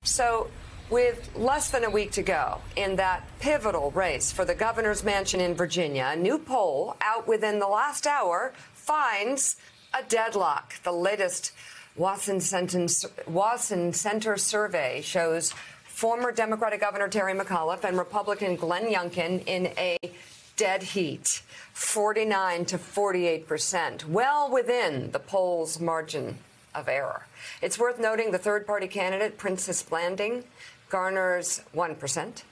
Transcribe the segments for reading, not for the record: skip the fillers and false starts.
So, with less than a week to go in that pivotal race for the governor's mansion in Virginia, a new poll out within the last hour finds a deadlock. The latest Watson Center survey shows former Democratic Governor Terry McAuliffe and Republican Glenn Youngkin in a dead heat, 49 to 48%, well within the poll's margin of error. It's worth noting the third-party candidate, Princess Blanding, garners 1%.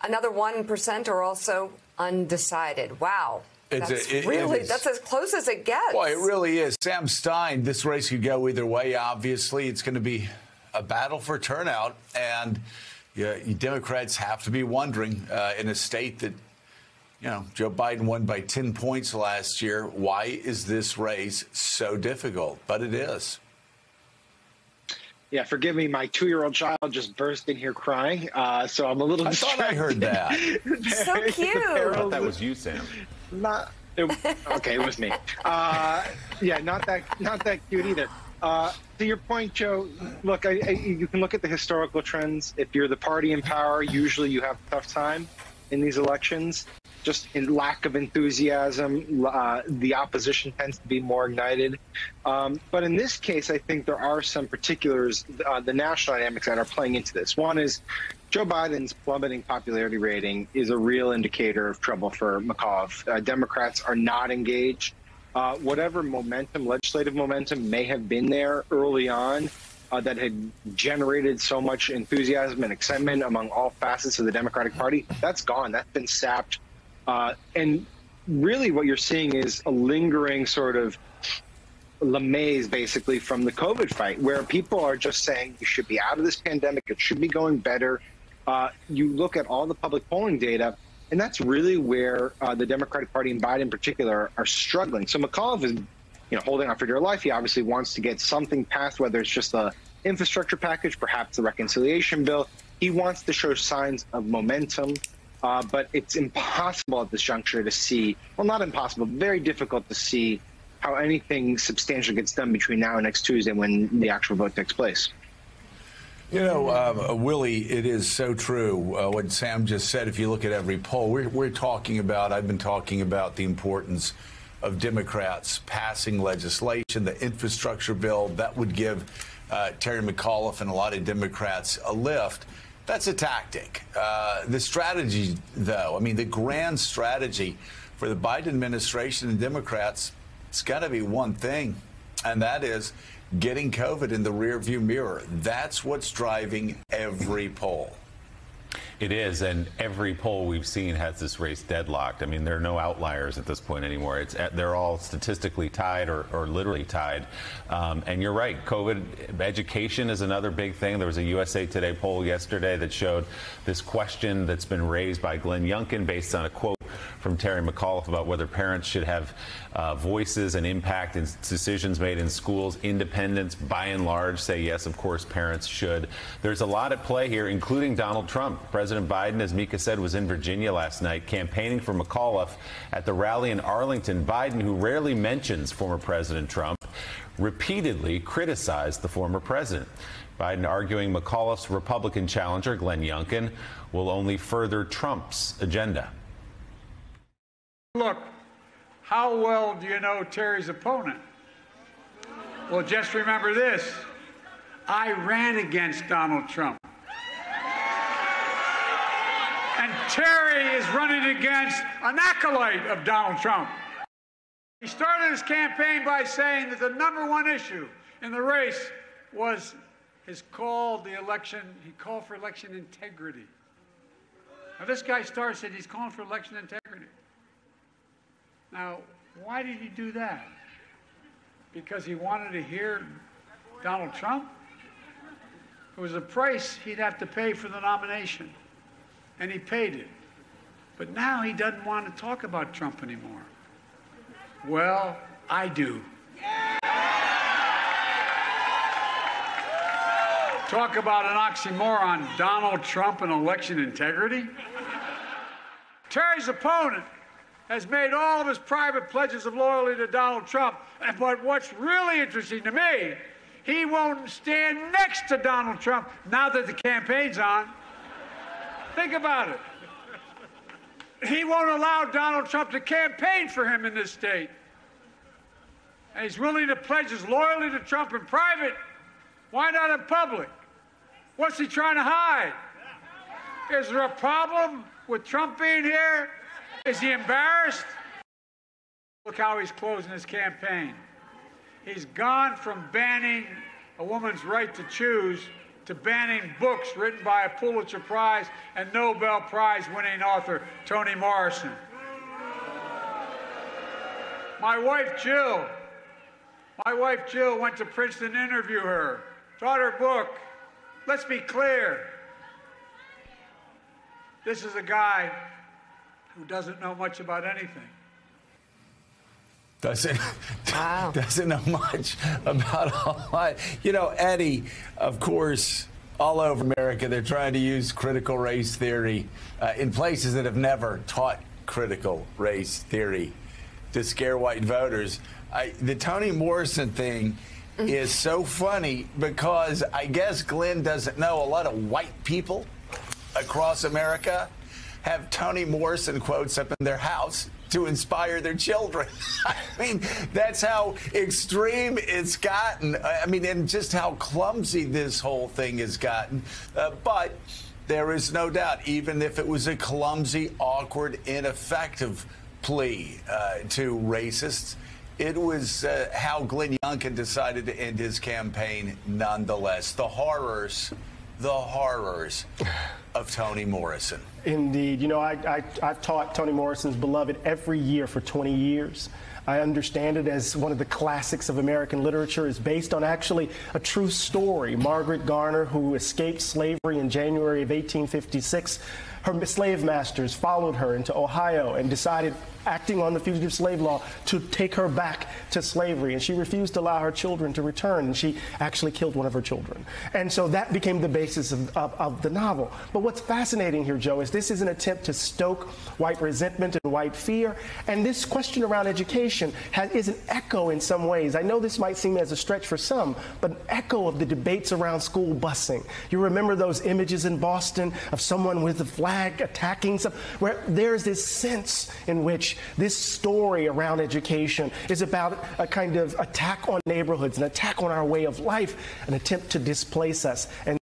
Another 1% are also undecided. Wow. That's as close as it gets. Boy, it really is. Sam Stein, this race could go either way, obviously. It's going to be a battle for turnout. And you Democrats have to be wondering, in a state that, Joe Biden won by 10 points last year, why is this race so difficult? But it is. Yeah, forgive me. My 2-year-old child just burst in here crying, so I'm a little distracted. I thought I heard that. So cute. I thought that was you, Sam. Okay, it was me. Yeah, not that cute either. To your point, Joe, look, you can look at the historical trends. If you're the party in power, usually you have a tough time in these elections. Just in lack of enthusiasm, the opposition tends to be more ignited. But in this case, I think there are some particulars, the national dynamics that are playing into this. One is Joe Biden's plummeting popularity rating is a real indicator of trouble for McAuliffe. Democrats are not engaged. Whatever momentum, legislative momentum may have been there early on, that had generated so much enthusiasm and excitement among all facets of the Democratic Party, that's gone. That's been sapped. And really what you're seeing is a lingering sort of lamaze, basically, from the COVID fight, where people are just saying you should be out of this pandemic. It should be going better. You look at all the public polling data, and that's really where the Democratic Party and Biden in particular are struggling. So McAuliffe is holding out for dear life. He obviously wants to get something passed, whether it's just the infrastructure package, perhaps the reconciliation bill. He wants to show signs of momentum. But it's impossible at this juncture to see, well, not impossible, very difficult to see how anything substantial gets done between now and next Tuesday when the actual vote takes place. Willie, it is so true what Sam just said. If you look at every poll, we're talking about, I've been talking about the importance of Democrats passing legislation, the infrastructure bill that would give Terry McAuliffe and a lot of Democrats a lift. That's a tactic. The strategy, though, the grand strategy for the Biden administration and Democrats, it's got to be one thing, and that is getting COVID in the rearview mirror. That's what's driving every poll. It is, and every poll we've seen has this race deadlocked. There are no outliers at this point anymore. They're all statistically tied or literally tied. And you're right, COVID education is another big thing. There was a USA Today poll yesterday that showed this question that's been raised by Glenn Youngkin based on a quote from Terry McAuliffe about whether parents should have voices and impact in decisions made in schools. Independents, by and large, say yes, of course, parents should. There's a lot at play here, including Donald Trump. President Biden, as Mika said, was in Virginia last night campaigning for McAuliffe at the rally in Arlington. Biden, who rarely mentions former President Trump, repeatedly criticized the former president. Biden arguing McAuliffe's Republican challenger, Glenn Youngkin, will only further Trump's agenda. Look, how well do you know Terry's opponent? Well, just remember this. I ran against Donald Trump. And Terry is running against an acolyte of Donald Trump. He started his campaign by saying that the number one issue in the race was his call for election integrity. Now, this guy starts it, he's calling for election integrity. Now, why did he do that? Because he wanted to hear Donald Trump? It was a price he'd have to pay for the nomination, and he paid it. But now he doesn't want to talk about Trump anymore. Well, I do. Talk about an oxymoron, Donald Trump and election integrity. Terry's opponent has made all of his private pledges of loyalty to Donald Trump. But what's really interesting to me He won't stand next to Donald Trump now that the campaign's on. Think about it. He won't allow Donald Trump to campaign for him in this state. And he's willing to pledge his loyalty to Trump in private. Why not in public? What's he trying to hide? Is there a problem with Trump being here? Is he embarrassed? Look how he's closing his campaign. He's gone from banning a woman's right to choose to banning books written by a Pulitzer Prize and Nobel Prize winning author Toni Morrison. My wife Jill went to Princeton to interview her, taught her book. Let's be clear. This is a guy who doesn't know much about anything. Doesn't know much about a lot. You know, Eddie, of course, all over America, they're trying to use critical race theory in places that have never taught critical race theory to scare white voters. The Toni Morrison thing is so funny because I guess Glenn doesn't know a lot of white people across America have Toni Morrison quotes up in their house to inspire their children. I mean, that's how extreme it's gotten. I mean, and just how clumsy this whole thing has gotten. But there is no doubt, even if it was a clumsy, awkward, ineffective plea to racists, it was how Glenn Youngkin decided to end his campaign nonetheless. The horrors of Toni Morrison. Indeed. You know, I've taught Toni Morrison's Beloved every year for 20 years. I understand it as one of the classics of American literature. It's based on actually a true story. Margaret Garner, who escaped slavery in January of 1856, her slave masters followed her into Ohio and decided, acting on the fugitive slave law, to take her back to slavery. And she refused to allow her children to return. And she actually killed one of her children. And so that became the basis of the novel. But what's fascinating here, Joe, is this is an attempt to stoke white resentment and white fear. And this question around education is an echo in some ways. I know this might seem as a stretch for some, but an echo of the debates around school busing. You remember those images in Boston of someone with a flag attacking some, where there's this sense in which this story around education is about a kind of attack on neighborhoods, an attack on our way of life, an attempt to displace us. And